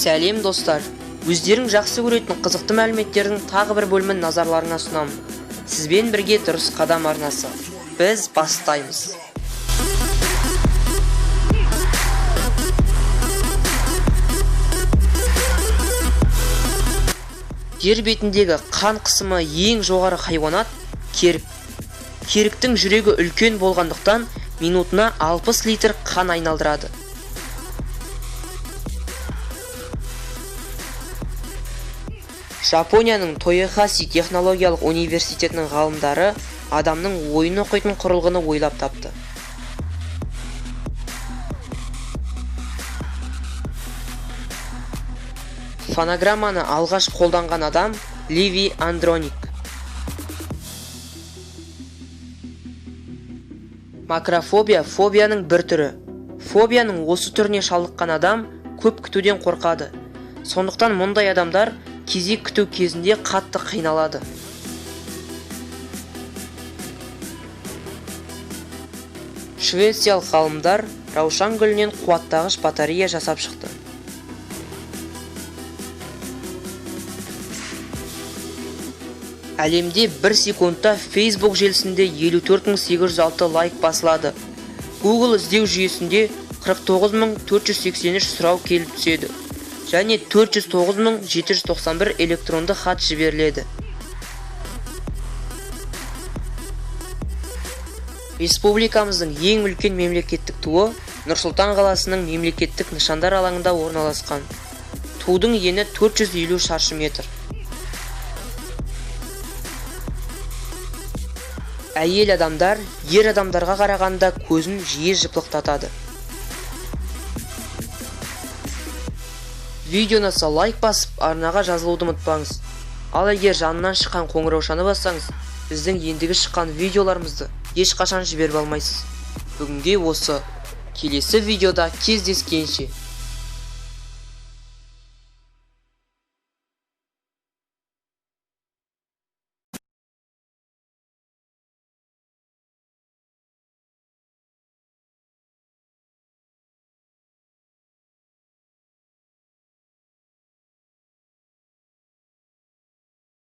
Сәлем достар, өздерің жақсы көретін қызықты мәліметтердің тағы бір бөлімін назарларыңа ұсынамын. Сізбен бірге дұрыс қадам арнасы. Біз бастаймыз. Жер бетіндегі қан қысымы ең жоғары хайуанат керік. Керіктің жүрегі үлкен болғандықтан минутына 60 литр қан айналдырады. Жапонияның Тоехаси технологиялық университетінің ғалымдары адамның ойын оқитын құрылғыны ойлап тапты. Фонограмманы алғаш қолданған адам Леви Андроник. Макрофобия фобияның бір түрі. Фобияның осы түріне шалдыққан адам көп күтуден қорқады. Сондықтан мұндай адамдар кезек күту кезінде қатты қиналады. Швециялық ғалымдар раушан гүлінен қуаттағыш батарея жасап шықты. Әлемде 1 секундта Facebook желісінде 54.806 лайк басылады. Google іздеу жүйесінде 49.483 сұрау келіп түседі. Және 409.791 электронды хат жіберіледі. Республикамыздың ең үлкен мемлекеттік туы Нұр-Сұлтан қаласының мемлекеттік нышандар алаңында орналасқан. Тудың ені 450 шаршы метр. Әйел адамдар ер адамдарға қарағанда көзін жиі жыпылықтатады. Видео ұнаса лайк басып, арнаға жазылуды ұмытпаңыз. Ал егер жанынан шыққан қоңыраушаны бассаңыз, біздің ендігі шыққан видеоларымызды ешқашан жіберіп алмайсыз. Бүгінге осы. Келесі видеода кездескенше.